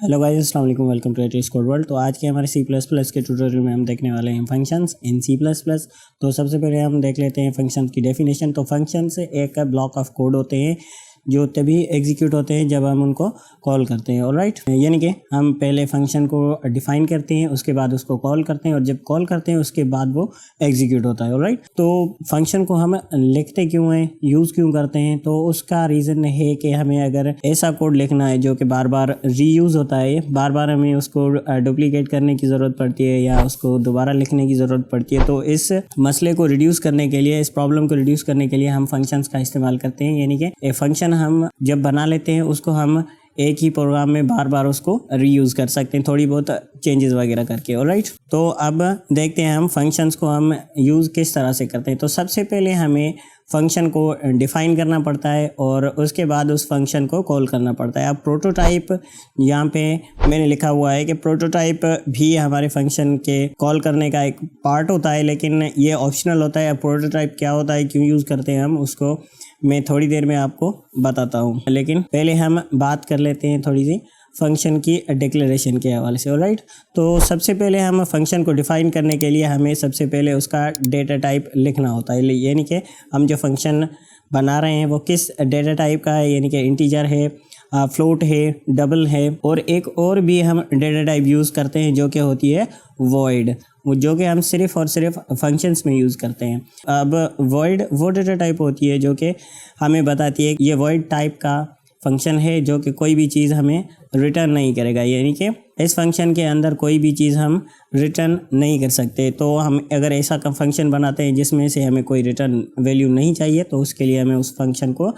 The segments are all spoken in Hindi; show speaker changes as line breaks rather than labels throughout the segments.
हेलो गाइस, अस्सलाम वालेकुम, वेलकम टू एटीज कोड वर्ल्ड। तो आज के हमारे C++ के ट्यूटोरियल में हम देखने वाले हैं फंक्शंस इन C++। तो सबसे पहले हम देख लेते हैं फंक्शंस की डेफिनेशन। तो फंक्शंस एक ब्लॉक ऑफ कोड होते हैं जो तभी एग्जीक्यूट होते हैं जब हम उनको कॉल करते हैं। ऑलराइट, यानी कि हम पहले फंक्शन को डिफाइन करते हैं, उसके बाद उसको कॉल करते हैं, और जब कॉल करते हैं उसके बाद वो एग्जीक्यूट होता है। ऑलराइट, तो फंक्शन को हम लिखते क्यों हैं, यूज़ क्यों करते हैं? तो उसका रीज़न है कि हमें अगर ऐसा कोड लिखना है जो कि बार बार रीयूज़ होता है, बार बार हमें उसको डुप्लीकेट करने की ज़रूरत पड़ती है या उसको दोबारा लिखने की ज़रूरत पड़ती है, तो इस मसले को रिड्यूस करने के लिए, इस प्रॉब्लम को रिड्यूस करने के लिए हम फंक्शंस का इस्तेमाल करते हैं। यानी कि एक फंक्शन हम जब बना लेते हैं उसको हम एक ही प्रोग्राम में बार बार उसको रीयूज़ कर सकते हैं, थोड़ी बहुत चेंजेस वगैरह करके। ऑलराइट, तो अब देखते हैं हम फंक्शंस को हम यूज़ किस तरह से करते हैं। तो सबसे पहले हमें फंक्शन को डिफ़ाइन करना पड़ता है और उसके बाद उस फंक्शन को कॉल करना पड़ता है। अब प्रोटोटाइप यहाँ पे मैंने लिखा हुआ है कि प्रोटोटाइप भी हमारे फंक्शन के कॉल करने का एक पार्ट होता है, लेकिन ये ऑप्शनल होता है। अब प्रोटोटाइप क्या होता है, क्यों यूज़ करते हैं हम, उसको मैं थोड़ी देर में आपको बताता हूँ, लेकिन पहले हम बात कर लेते हैं थोड़ी सी फंक्शन की डिक्लेरेशन के हवाले से। ऑलराइट, तो सबसे पहले हम फंक्शन को डिफ़ाइन करने के लिए हमें सबसे पहले उसका डेटा टाइप लिखना होता है। यानी कि हम जो फंक्शन बना रहे हैं वो किस डेटा टाइप का है, यानी कि इंटीजर है, फ्लोट है, डबल है, और एक और भी हम डेटा टाइप यूज़ करते हैं जो कि होती है वॉइड, जो कि हम सिर्फ़ और सिर्फ फंक्शंस में यूज़ करते हैं। अब वॉइड वो डेटा टाइप होती है जो कि हमें बताती है कि ये वॉइड टाइप का फंक्शन है जो कि कोई भी चीज़ हमें रिटर्न नहीं करेगा, यानी कि इस फंक्शन के अंदर कोई भी चीज़ हम रिटर्न नहीं कर सकते। तो हम अगर ऐसा फंक्शन बनाते हैं जिसमें से हमें कोई रिटर्न वैल्यू नहीं चाहिए, तो उसके लिए हमें उस फंक्शन को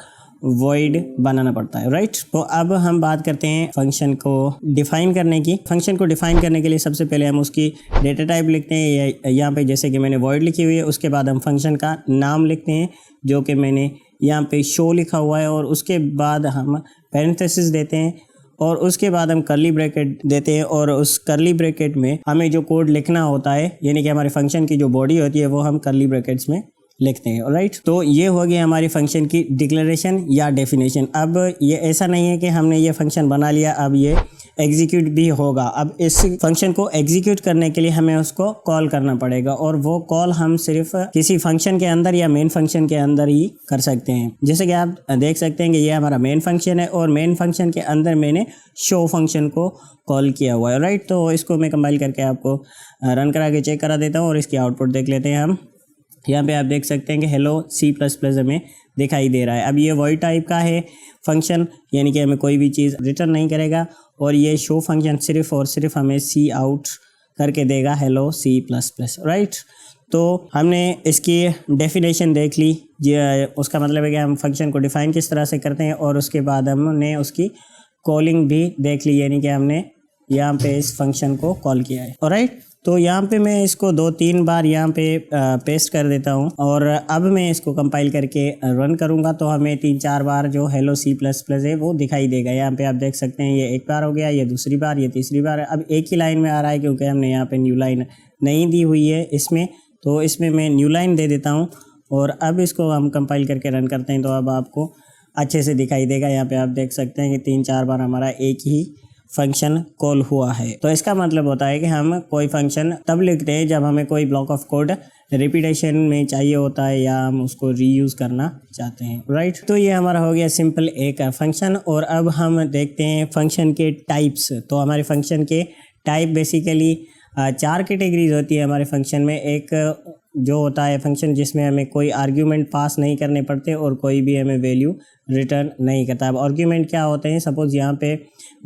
वॉइड बनाना पड़ता है। राइट, तो अब हम बात करते हैं फंक्शन को डिफ़ाइन करने की। फंक्शन को डिफ़ाइन करने के लिए सबसे पहले हम उसकी डेटा टाइप लिखते हैं, यहाँ पे जैसे कि मैंने वॉइड लिखी हुई है। उसके बाद हम फंक्शन का नाम लिखते हैं जो कि मैंने यहाँ पे शो लिखा हुआ है, और उसके बाद हम पैरेंथेसिस देते हैं, और उसके बाद हम कर्ली ब्रैकेट देते हैं, और उस कर्ली ब्रैकेट में हमें जो कोड लिखना होता है, यानी कि हमारे फंक्शन की जो बॉडी होती है, वो हम कर्ली ब्रैकेट्स में लिखते हैं। ऑलराइट, तो ये हो गया हमारी फंक्शन की डिक्लेरेशन या डेफिनेशन। अब ये ऐसा नहीं है कि हमने ये फंक्शन बना लिया अब ये एग्जीक्यूट भी होगा। अब इस फंक्शन को एग्जीक्यूट करने के लिए हमें उसको कॉल करना पड़ेगा, और वो कॉल हम सिर्फ किसी फंक्शन के अंदर या मेन फंक्शन के अंदर ही कर सकते हैं। जैसे कि आप देख सकते हैं कि ये हमारा मेन फंक्शन है, और मेन फंक्शन के अंदर मैंने शो फंक्शन को कॉल किया हुआ है। राइट, तो इसको मैं कंपाइल करके आपको रन करा के चेक करा देता हूँ, और इसकी आउटपुट देख लेते हैं हम। यहाँ पे आप देख सकते हैं कि हेलो C++ हमें दिखाई दे रहा है। अब ये वॉइड टाइप का है फंक्शन, यानी कि हमें कोई भी चीज़ रिटर्न नहीं करेगा, और ये शो फंक्शन सिर्फ और सिर्फ हमें सी आउट करके देगा हेलो C++। राइट, तो हमने इसकी डेफिनेशन देख ली, उसका मतलब है कि हम फंक्शन को डिफ़ाइन किस तरह से करते हैं, और उसके बाद हमने उसकी कॉलिंग भी देख ली, यानी कि हमने यहाँ पे इस फंक्शन को कॉल किया है। ऑलराइट, तो यहाँ पे मैं इसको 2-3 बार यहाँ पे पेस्ट कर देता हूँ, और अब मैं इसको कंपाइल करके रन करूँगा तो हमें 3-4 बार जो हेलो C++ है वो दिखाई देगा। यहाँ पे आप देख सकते हैं ये एक बार हो गया, ये दूसरी बार, ये तीसरी बार। अब एक ही लाइन में आ रहा है क्योंकि हमने यहाँ पे न्यू लाइन नहीं दी हुई है इसमें, तो इसमें मैं न्यू लाइन दे देता हूँ, और अब इसको हम कंपाइल करके रन करते हैं तो अब आपको अच्छे से दिखाई देगा। यहाँ पर आप देख सकते हैं कि 3-4 बार हमारा एक ही फंक्शन कॉल हुआ है। तो इसका मतलब होता है कि हम कोई फंक्शन तब लिखते हैं जब हमें कोई ब्लॉक ऑफ कोड रिपीटेशन में चाहिए होता है या हम उसको रीयूज़ करना चाहते हैं। राइट, तो ये हमारा हो गया सिंपल एक फंक्शन। और अब हम देखते हैं फंक्शन के टाइप्स। तो हमारे फंक्शन के टाइप बेसिकली 4 कैटेगरीज होती है हमारे फंक्शन में। एक जो होता है फंक्शन जिसमें हमें कोई आर्ग्यूमेंट पास नहीं करने पड़ते और कोई भी हमें वैल्यू रिटर्न नहीं करता। अब आर्ग्यूमेंट क्या होते हैं, सपोज़ यहाँ पे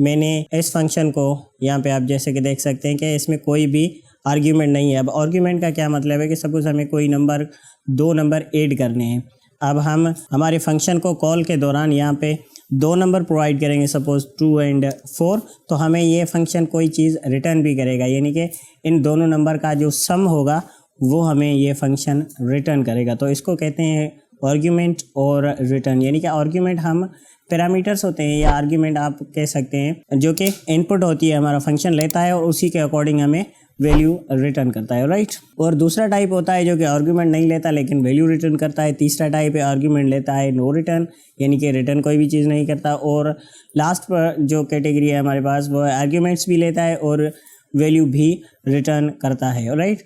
मैंने इस फंक्शन को, यहाँ पे आप जैसे कि देख सकते हैं कि इसमें कोई भी आर्ग्यूमेंट नहीं है। अब आर्ग्यूमेंट का क्या मतलब है कि सपोज़ हमें कोई नंबर 2 नंबर ऐड करने हैं। अब हम हमारे फंक्शन को कॉल के दौरान यहाँ पे 2 नंबर प्रोवाइड करेंगे, सपोज़ 2 और 4, तो हमें ये फंक्शन कोई चीज़ रिटर्न भी करेगा, यानी कि इन दोनों नंबर का जो सम होगा वो हमें ये फंक्शन रिटर्न करेगा। तो इसको कहते हैं आर्ग्यूमेंट और रिटर्न। यानी कि आर्ग्यूमेंट हम पैरामीटर्स होते हैं, या आर्ग्यूमेंट आप कह सकते हैं, जो कि इनपुट होती है, हमारा फंक्शन लेता है और उसी के अकॉर्डिंग हमें वैल्यू रिटर्न करता है, राइट। और दूसरा टाइप होता है जो कि आर्ग्यूमेंट नहीं लेता लेकिन वैल्यू रिटर्न करता है। तीसरा टाइप है आर्ग्यूमेंट लेता है, नो रिटर्न, यानी कि रिटर्न कोई भी चीज़ नहीं करता। और लास्ट पर जो कैटेगरी है हमारे पास वो आर्ग्यूमेंट्स भी लेता है और वैल्यू भी रिटर्न करता है, राइट।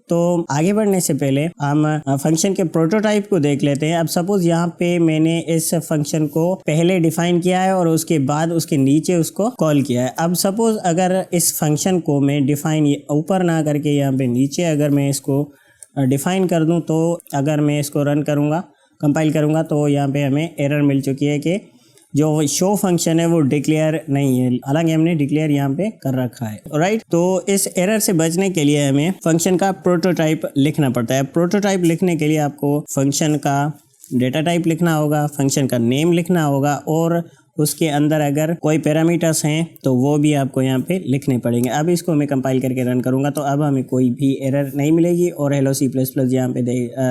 तो आगे बढ़ने से पहले हम फंक्शन के प्रोटोटाइप को देख लेते हैं। अब सपोज यहाँ पे मैंने इस फंक्शन को पहले डिफाइन किया है और उसके बाद उसके नीचे उसको कॉल किया है। अब सपोज अगर इस फंक्शन को मैं डिफाइन ऊपर ना करके यहाँ पे नीचे अगर मैं इसको डिफाइन कर दूँ, तो अगर मैं इसको रन करूँगा, कंपाइल करूँगा, तो यहाँ पे हमें एरर मिल चुकी है कि जो शो फंक्शन है वो डिक्लेयर नहीं है, हालांकि हमने डिक्लेयर यहाँ पे कर रखा है, राइट। तो इस एरर से बचने के लिए हमें फंक्शन का प्रोटोटाइप लिखना पड़ता है। प्रोटोटाइप लिखने के लिए आपको फंक्शन का डेटा टाइप लिखना होगा, फंक्शन का नेम लिखना होगा और उसके अंदर अगर कोई पैरामीटर्स हैं तो वो भी आपको यहाँ पे लिखने पड़ेंगे। अब इसको मैं कंपाइल करके रन करूँगा तो अब हमें कोई भी एरर नहीं मिलेगी और हेलो C++ यहाँ पे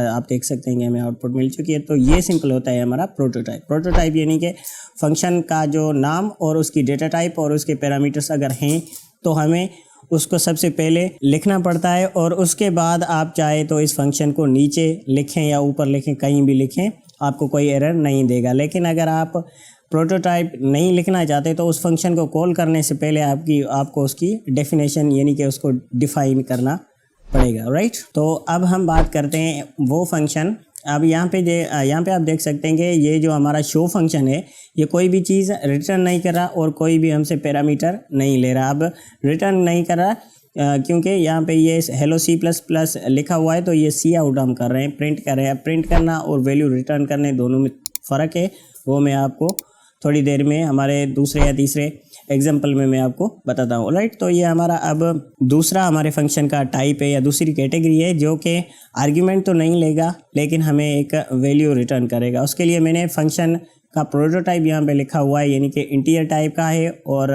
आप देख सकते हैं कि हमें आउटपुट मिल चुकी है। तो ये सिंपल होता है हमारा प्रोटोटाइप। प्रोटोटाइप यानी कि फंक्शन का जो नाम और उसकी डेटा टाइप और उसके पैरामीटर्स अगर हैं तो हमें उसको सबसे पहले लिखना पड़ता है और उसके बाद आप चाहे तो इस फंक्शन को नीचे लिखें या ऊपर लिखें, कहीं भी लिखें, आपको कोई एरर नहीं देगा। लेकिन अगर आप प्रोटोटाइप नहीं लिखना चाहते तो उस फंक्शन को कॉल करने से पहले आपको उसकी डेफिनेशन यानी कि उसको डिफाइन करना पड़ेगा, राइट। तो अब हम बात करते हैं वो फंक्शन। अब यहाँ पे आप देख सकते हैं कि ये जो हमारा शो फंक्शन है ये कोई भी चीज़ रिटर्न नहीं कर रहा और कोई भी हमसे पैरामीटर नहीं ले रहा। अब रिटर्न नहीं कर रहा क्योंकि यहाँ पे ये हेलो C++ लिखा हुआ है तो ये सी आउट हम कर रहे हैं, प्रिंट कर रहे हैं। प्रिंट करना और वैल्यू रिटर्न करने दोनों में फ़र्क है, वो मैं आपको थोड़ी देर में हमारे दूसरे या तीसरे एग्जाम्पल में मैं आपको बताता हूँ, राइट। तो ये हमारा अब दूसरा हमारे फंक्शन का टाइप है या दूसरी कैटेगरी है जो कि आर्ग्यूमेंट तो नहीं लेगा लेकिन हमें एक वैल्यू रिटर्न करेगा। उसके लिए मैंने फंक्शन का प्रोटोटाइप यहाँ पे लिखा हुआ है यानी कि इंटीजर टाइप का है और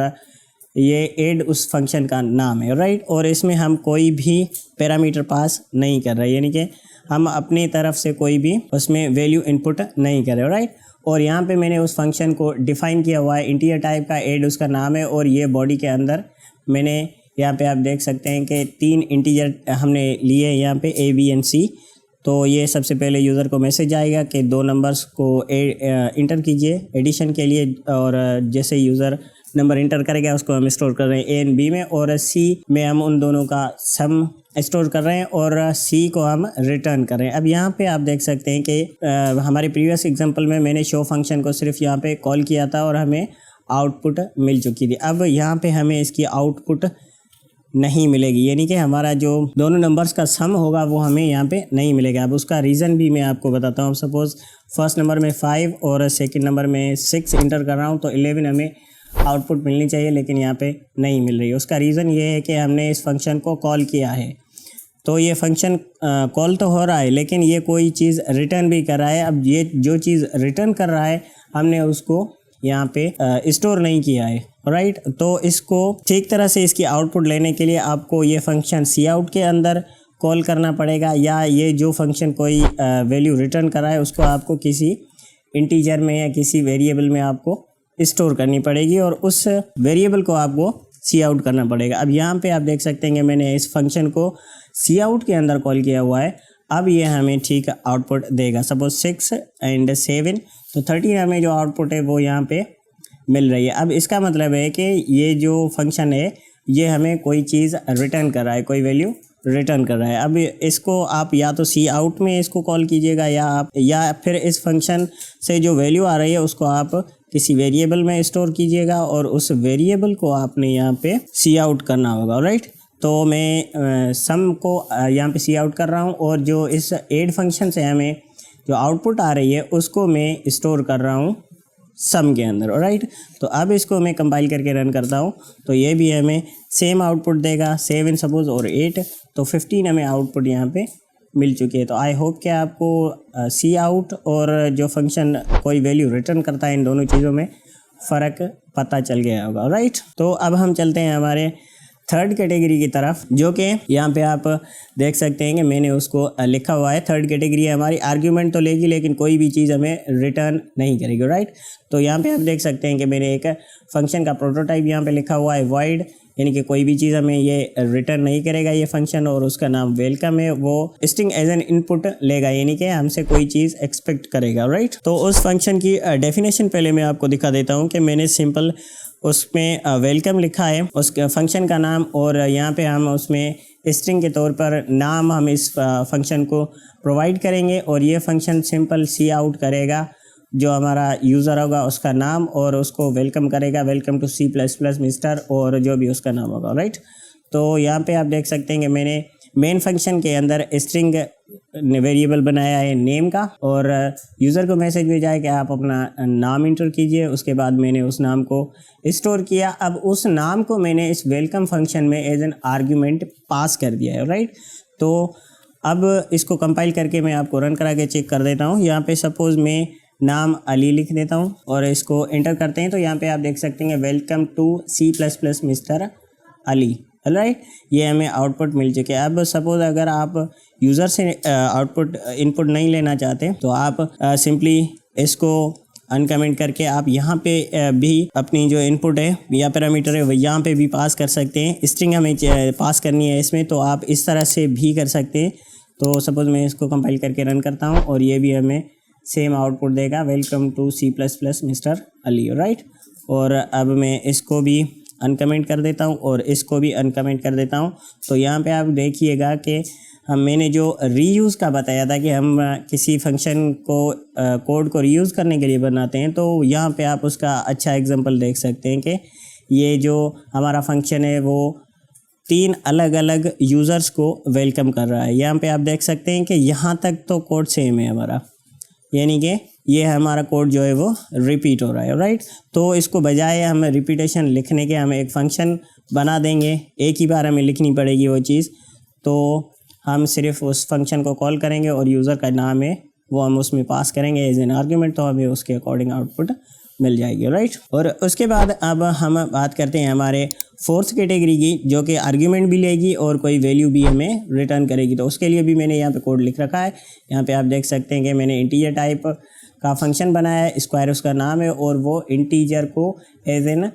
ये ऐड उस फंक्शन का नाम है, राइट। और इसमें हम कोई भी पैरामीटर पास नहीं कर रहे यानी कि हम अपनी तरफ से कोई भी उसमें वैल्यू इनपुट नहीं कर रहे, राइट। और यहाँ पे मैंने उस फंक्शन को डिफाइन किया हुआ है, इंटीजर टाइप का ऐड उसका नाम है और ये बॉडी के अंदर मैंने यहाँ पे आप देख सकते हैं कि 3 इंटीजर हमने लिए यहाँ पे A, B and C। तो ये सबसे पहले यूज़र को मैसेज आएगा कि 2 नंबर्स को इंटर कीजिए एडिशन के लिए और जैसे यूज़र नंबर इंटर करेगा उसको हम स्टोर कर रहे हैं A and B में और C में हम उन दोनों का सम स्टोर कर रहे हैं और C को हम रिटर्न कर रहे हैं। अब यहाँ पे आप देख सकते हैं कि हमारे प्रीवियस एग्जांपल में मैंने शो फंक्शन को सिर्फ यहाँ पे कॉल किया था और हमें आउटपुट मिल चुकी थी। अब यहाँ पे हमें इसकी आउटपुट नहीं मिलेगी यानी कि हमारा जो दोनों नंबर्स का सम होगा वो हमें यहाँ पे नहीं मिलेगा। अब उसका रीज़न भी मैं आपको बताता हूँ। सपोज़ फर्स्ट नंबर में 5 और सेकंड नंबर में 6 इंटर कर रहा हूँ तो 11 हमें आउटपुट मिलनी चाहिए लेकिन यहाँ पे नहीं मिल रही। उसका रीज़न ये है कि हमने इस फंक्शन को कॉल किया है तो ये फंक्शन कॉल तो हो रहा है लेकिन ये कोई चीज़ रिटर्न भी कर रहा है। अब ये जो चीज़ रिटर्न कर रहा है हमने उसको यहाँ पे स्टोर नहीं किया है, राइट। तो इसको ठीक तरह से इसकी आउटपुट लेने के लिए आपको ये फंक्शन सी आउट के अंदर कॉल करना पड़ेगा या ये जो फंक्शन कोई वैल्यू रिटर्न कर रहा है उसको आपको किसी इंटीजर में या किसी वेरिएबल में आपको स्टोर करनी पड़ेगी और उस वेरिएबल को आपको सी आउट करना पड़ेगा। अब यहाँ पे आप देख सकते हैं कि मैंने इस फंक्शन को सी आउट के अंदर कॉल किया हुआ है। अब ये हमें ठीक आउटपुट देगा। सपोज 6 and 7 तो 13 हमें जो आउटपुट है वो यहाँ पे मिल रही है। अब इसका मतलब है कि ये जो फंक्शन है ये हमें कोई चीज़ रिटर्न कर रहा है, कोई वैल्यू रिटर्न कर रहा है। अब इसको आप या तो सी आउट में इसको कॉल कीजिएगा या फिर इस फंक्शन से जो वैल्यू आ रही है उसको आप किसी वेरिएबल में स्टोर कीजिएगा और उस वेरिएबल को आपने यहाँ पे सी आउट करना होगा, राइट। तो मैं सम को यहाँ पे सी आउट कर रहा हूँ और जो इस ऐड फंक्शन से हमें जो आउटपुट आ रही है उसको मैं स्टोर कर रहा हूँ सम के अंदर, राइट। तो अब इसको मैं कंपाइल करके रन करता हूँ तो ये भी हमें सेम आउटपुट देगा 7 सपोज और 8 तो 15 हमें आउटपुट यहाँ पे मिल चुकी है। तो आई होप कि आपको सी आउट और जो फंक्शन कोई वैल्यू रिटर्न करता है इन दोनों चीज़ों में फ़र्क पता चल गया होगा, राइट। तो अब हम चलते हैं हमारे थर्ड कैटेगरी की तरफ जो कि यहाँ पे आप देख सकते हैं कि मैंने उसको लिखा हुआ है। थर्ड कैटेगरी हमारी आर्ग्यूमेंट तो लेगी लेकिन कोई भी चीज़ हमें रिटर्न नहीं करेगी, राइट। तो यहाँ पे आप देख सकते हैं कि मैंने एक फंक्शन का प्रोटोटाइप यहाँ पे लिखा हुआ है void यानी कि कोई भी चीज़ हमें ये रिटर्न नहीं करेगा ये फंक्शन, और उसका नाम वेलकम है, वो स्ट्रिंग एज एन इनपुट लेगा, यानी कि हमसे कोई चीज़ एक्सपेक्ट करेगा, राइट। तो उस फंक्शन की डेफिनेशन पहले मैं आपको दिखा देता हूँ कि मैंने सिंपल उसमें वेलकम लिखा है उस फंक्शन का नाम, और यहाँ पे हम उसमें स्ट्रिंग के तौर पर नाम हम इस फंक्शन को प्रोवाइड करेंगे, और ये फंक्शन सिंपल सी आउट करेगा जो हमारा यूज़र होगा उसका नाम, और उसको वेलकम करेगा, welcome to C plus plus mister, और जो भी उसका नाम होगा, राइट। तो यहाँ पे आप देख सकते हैं कि मैंने मेन फंक्शन के अंदर स्ट्रिंग वेरिएबल बनाया है नेम का, और यूज़र को मैसेज भेजा है कि आप अपना नाम इंटर कीजिए। उसके बाद मैंने उस नाम को स्टोर किया। अब उस नाम को मैंने इस वेलकम फंक्शन में एज एन आर्ग्यूमेंट पास कर दिया है, राइट। तो अब इसको कंपाइल करके मैं आपको रन करा के चेक कर देता हूँ। यहाँ पे सपोज़ मैं नाम अली लिख देता हूँ और इसको एंटर करते हैं, तो यहाँ पे आप देख सकते हैं welcome to C plus plus mister Ali, right. ये हमें आउटपुट मिल चुके हैं। अब सपोज अगर आप यूज़र से आउटपुट इनपुट नहीं लेना चाहते तो आप सिंपली इसको अनकमेंट करके आप यहाँ पे भी अपनी जो इनपुट है या पैरामीटर है वो यहाँ पे भी पास कर सकते हैं। स्ट्रिंग हमें पास करनी है इसमें, तो आप इस तरह से भी कर सकते हैं। तो सपोज़ मैं इसको कंपाइल करके रन करता हूँ और ये भी हमें सेम आउटपुट देगा, welcome to C plus plus mister Ali, right. और अब मैं इसको भी अनकमेंट कर देता हूँ और इसको भी अनकमेंट कर देता हूँ। तो यहाँ पे आप देखिएगा कि मैंने जो रीयूज़ का बताया था कि हम किसी फंक्शन को कोड को रीयूज़ करने के लिए बनाते हैं, तो यहाँ पे आप उसका अच्छा एग्जांपल देख सकते हैं कि ये जो हमारा फंक्शन है वो 3 अलग अलग यूज़र्स को वेलकम कर रहा है। यहाँ पे आप देख सकते हैं कि यहाँ तक तो कोड सेम है हमारा, यानी कि ये हमारा कोड जो है वो रिपीट हो रहा है, राइट। तो इसको बजाय हम रिपीटेशन लिखने के हम एक फ़ंक्शन बना देंगे, एक ही बार हमें लिखनी पड़ेगी वो चीज़। तो हम सिर्फ उस फंक्शन को कॉल करेंगे और यूज़र का नाम है वो हम उसमें पास करेंगे एज एन आर्ग्यूमेंट, तो हमें उसके अकॉर्डिंग आउटपुट मिल जाएगी, राइट। और उसके बाद अब हम बात करते हैं हमारे फोर्थ कैटेगरी की, जो कि आर्ग्यूमेंट भी लेगी और कोई वैल्यू भी हमें रिटर्न करेगी। तो उसके लिए भी मैंने यहाँ पे कोड लिख रखा है। यहाँ पे आप देख सकते हैं कि मैंने इंटीजर टाइप का फंक्शन बनाया है, स्क्वायर उसका नाम है, और वो इंटीजर को एज एन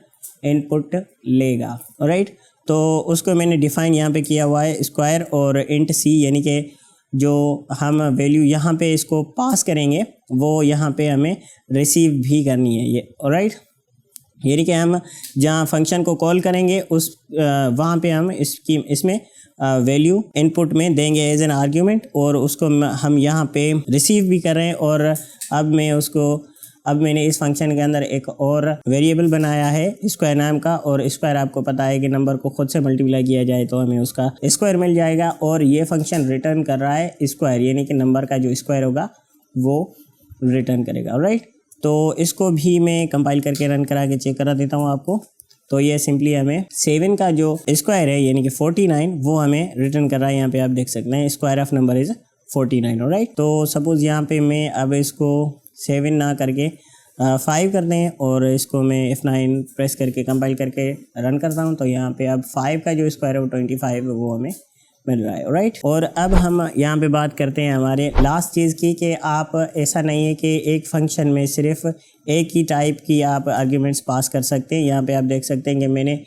इनपुट लेगा, राइट। तो उसको मैंने डिफ़ाइन यहाँ पे किया हुआ है स्क्वायर और इंट सी, यानी कि जो हम वैल्यू यहाँ पे इसको पास करेंगे वो यहाँ पे हमें रिसीव भी करनी है ये, राइट। यानी कि हम जहाँ फंक्शन को कॉल करेंगे उस वहाँ पे हम इसमें वैल्यू इनपुट में देंगे एज एन आर्ग्यूमेंट, और उसको हम यहाँ पे रिसीव भी कर रहे हैं। और अब मैंने इस फंक्शन के अंदर एक और वेरिएबल बनाया है स्क्वायर नाम का, और स्क्वायर आपको पता है कि नंबर को खुद से मल्टीप्लाई किया जाए तो हमें उसका स्क्वायर मिल जाएगा, और ये फंक्शन रिटर्न कर रहा है स्क्वायर, यानी कि नंबर का जो स्क्वायर होगा वो रिटर्न करेगा, राइट। तो इसको भी मैं कंपाइल करके रन करा के चेक करा देता हूँ आपको। तो ये सिंपली हमें 7 का जो स्क्वायर है यानी कि 49 वो हमें रिटर्न कर रहा है। यहाँ पे आप देख सकते हैं square of number is 49, right. तो सपोज़ यहाँ पे मैं अब इसको 7 ना करके 5 करते हैं और इसको मैं F9 प्रेस करके कंपाइल करके रन करता हूँ। तो यहाँ पे अब 5 का जो स्क्वायर है वो 25 है, वो हमें मिल रहा है, राइट। और अब हम यहाँ पे बात करते हैं हमारे लास्ट चीज़ की, कि आप ऐसा नहीं है कि एक फंक्शन में सिर्फ एक ही टाइप की आप आर्ग्यूमेंट्स पास कर सकते हैं। यहाँ पे आप देख सकते हैं कि मैंने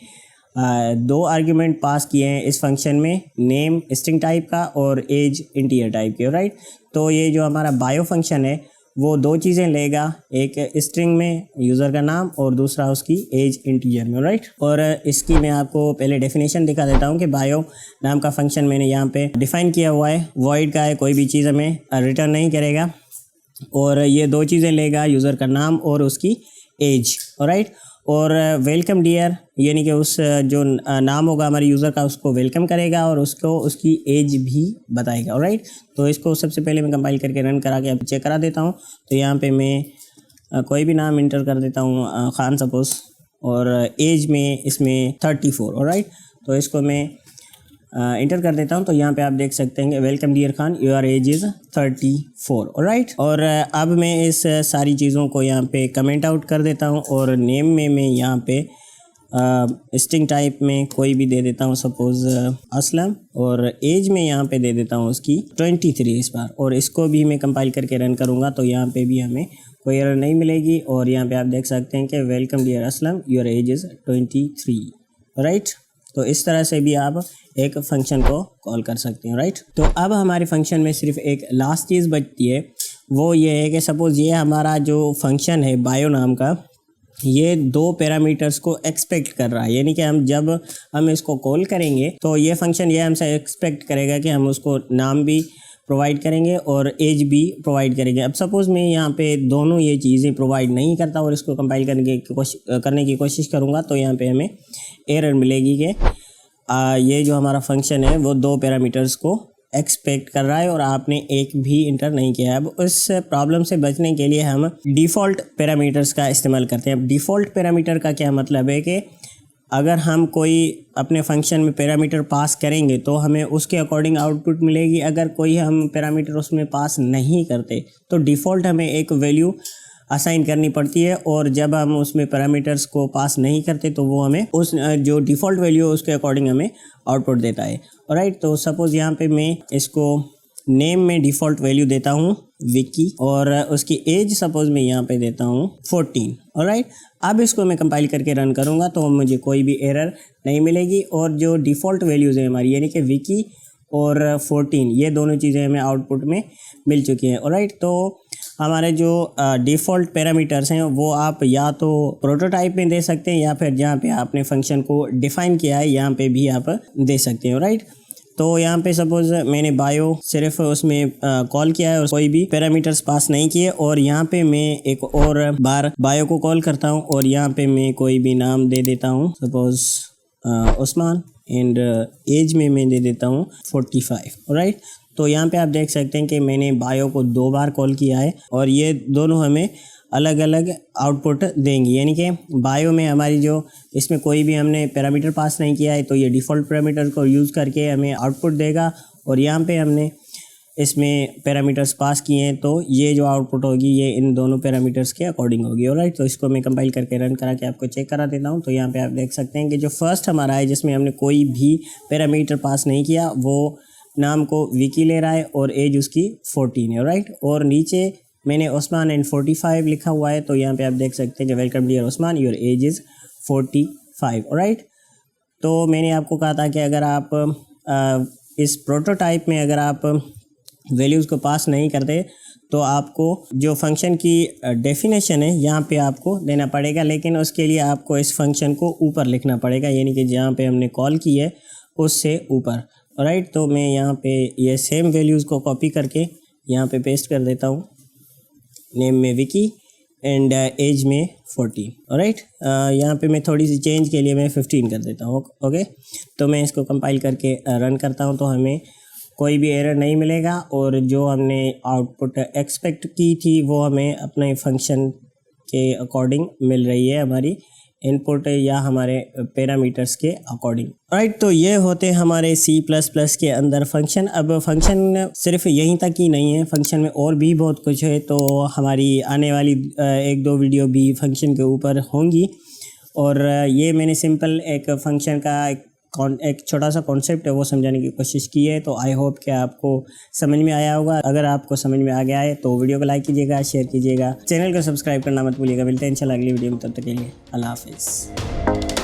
2 आर्ग्यूमेंट पास किए हैं इस फंक्शन में, नेम स्ट्रिंग टाइप का और एज इंटीजर टाइप के, राइट। तो ये जो हमारा बायो फंक्शन है वो 2 चीज़ें लेगा, एक स्ट्रिंग में यूज़र का नाम और दूसरा उसकी एज इंटीजर में, राइट। और इसकी मैं आपको पहले डेफिनेशन दिखा देता हूँ कि बायो नाम का फंक्शन मैंने यहाँ पे डिफ़ाइन किया हुआ है, वॉइड का है, कोई भी चीज़ हमें रिटर्न नहीं करेगा, और ये 2 चीज़ें लेगा, यूज़र का नाम और उसकी एज, राइट। और वेलकम डियर यानी कि उस जो नाम होगा हमारे यूज़र का उसको वेलकम करेगा और उसको उसकी एज भी बताएगा, राइट। तो इसको सबसे पहले मैं कंपाइल करके रन करा के अब चेक करा देता हूँ। तो यहाँ पे मैं कोई भी नाम इंटर कर देता हूँ, खान सपोज़, और एज में इसमें 34, राइट। तो इसको मैं इंटर कर देता हूँ। तो यहाँ पे आप देख सकते हैं welcome dear Khan, your age is 34, right. और अब मैं इस सारी चीज़ों को यहाँ पे कमेंट आउट कर देता हूँ, और नेम में मैं यहाँ पे स्ट्रिंग टाइप में कोई भी दे देता हूँ, सपोज़ असलम, और एज में यहाँ पे दे देता हूँ उसकी 23 इस बार। और इसको भी मैं कंपाइल करके रन करूँगा तो यहाँ पे भी हमें कोई एरर नहीं मिलेगी। और यहाँ पे आप देख सकते हैं कि welcome dear Aslam, your age is 23, right. तो इस तरह से भी आप एक फंक्शन को कॉल कर सकते हैं, राइट। तो अब हमारे फंक्शन में सिर्फ एक लास्ट चीज़ बचती है, वो ये है कि सपोज़ ये हमारा जो फंक्शन है बायो नाम का, ये 2 पैरामीटर्स को एक्सपेक्ट कर रहा है, यानी कि जब हम इसको कॉल करेंगे तो ये फंक्शन ये हमसे एक्सपेक्ट करेगा कि हम उसको नाम भी प्रोवाइड करेंगे और एज भी प्रोवाइड करेंगे। अब सपोज़ मैं यहाँ पे दोनों ये चीज़ें प्रोवाइड नहीं करता और इसको कंपाइल करने की कोशिश करूँगा, तो यहाँ पे हमें एरर मिलेगी कि ये जो हमारा फंक्शन है वो 2 पैरामीटर्स को एक्सपेक्ट कर रहा है और आपने एक भी इंटर नहीं किया है। अब उस प्रॉब्लम से बचने के लिए हम डिफ़ॉल्ट पैरामीटर्स का इस्तेमाल करते हैं। अब डिफ़ॉल्ट पैरामीटर का क्या मतलब है कि अगर हम कोई अपने फंक्शन में पैरामीटर पास करेंगे तो हमें उसके अकॉर्डिंग आउटपुट मिलेगी। अगर कोई हम पैरामीटर उसमें पास नहीं करते तो डिफ़ॉल्ट हमें एक वैल्यू असाइन करनी पड़ती है, और जब हम उसमें पैरामीटर्स को पास नहीं करते तो वो हमें उस जो डिफ़ॉल्ट वैल्यू है उसके अकॉर्डिंग हमें आउटपुट देता है, राइट। तो सपोज़ यहाँ पे मैं इसको नेम में डिफ़ॉल्ट वैल्यू देता हूँ विकी, और उसकी एज सपोज़ मैं यहाँ पे देता हूँ 14, ऑलराइट। अब इसको मैं कंपाइल करके रन करूँगा तो मुझे कोई भी एरर नहीं मिलेगी, और जो डिफ़ॉल्ट वैल्यूज़ है हमारी यानी कि विकी और 14 ये दोनों चीज़ें हमें आउटपुट में मिल चुकी हैं, ऑलराइट। तो हमारे जो डिफ़ॉल्ट पैरामीटर्स हैं वो आप या तो प्रोटोटाइप में दे सकते हैं या फिर जहाँ पे आपने फंक्शन को डिफ़ाइन किया है यहाँ पे भी आप दे सकते हैं, राइट। तो यहाँ पे सपोज़ मैंने बायो सिर्फ उसमें कॉल किया है और कोई भी पैरामीटर्स पास नहीं किए, और यहाँ पे मैं एक और बार बायो को कॉल करता हूँ और यहाँ पे मैं कोई भी नाम दे देता हूँ, सपोज़ उस्मान, एंड एज में मैं दे देता हूँ 45, राइट। तो यहाँ पे आप देख सकते हैं कि मैंने बायो को 2 बार कॉल किया है और ये दोनों हमें अलग अलग आउटपुट देंगी, यानी कि बायो में हमारी जो इसमें कोई भी हमने पैरामीटर पास नहीं किया है तो ये डिफ़ॉल्ट पैरामीटर को यूज़ करके हमें आउटपुट देगा, और यहाँ पे हमने इसमें पैरामीटर्स पास किए हैं तो ये जो आउटपुट होगी ये इन दोनों पैरामीटर्स के अकॉर्डिंग होगी, ऑलराइट। तो इसको मैं कंपाइल करके रन करा के आपको चेक करा देता हूँ। तो यहाँ पे आप देख सकते हैं कि जो फर्स्ट हमारा है जिसमें हमने कोई भी पैरामीटर पास नहीं किया वो नाम को विकी ले रहा है और एज उसकी 14 है, राइट। और नीचे मैंने उस्मान एंड 45 लिखा हुआ है, तो यहाँ पे आप देख सकते हैं कि welcome dear Usman, your age is 45, right. तो मैंने आपको कहा था कि अगर आप इस प्रोटोटाइप में अगर आप वैल्यूज़ को पास नहीं करते तो आपको जो फंक्शन की डेफिनेशन है यहाँ पे आपको देना पड़ेगा, लेकिन उसके लिए आपको इस फंक्शन को ऊपर लिखना पड़ेगा, यानी कि जहाँ पे हमने कॉल की है उससे ऊपर, राइट। तो मैं यहाँ पे ये सेम वैल्यूज़ को कॉपी करके यहाँ पे पेस्ट कर देता हूँ, नेम में विकी एंड एज में 14, राइट। यहाँ पे मैं थोड़ी सी चेंज के लिए मैं 15 कर देता हूँ, ओके। तो मैं इसको कंपाइल करके रन करता हूँ तो हमें कोई भी एरर नहीं मिलेगा, और जो हमने आउटपुट एक्सपेक्ट की थी वो हमें अपने फंक्शन के अकॉर्डिंग मिल रही है, हमारी इनपुट या हमारे पैरामीटर्स के अकॉर्डिंग, राइट। तो ये होते हमारे C++ के अंदर फंक्शन। अब फंक्शन सिर्फ यहीं तक ही नहीं है, फंक्शन में और भी बहुत कुछ है, तो हमारी आने वाली 1-2 वीडियो भी फंक्शन के ऊपर होंगी। और ये मैंने सिंपल एक फंक्शन का एक छोटा सा कॉन्सेप्ट है वो समझाने की कोशिश की है। तो आई होप कि आपको समझ में आया होगा। अगर आपको समझ में आ गया है तो वीडियो को लाइक कीजिएगा, शेयर कीजिएगा, चैनल को सब्सक्राइब करना मत भूलिएगा। मिलते हैं इंशाल्लाह अगली वीडियो में, तब तक के लिए अल्लाह हाफिज़।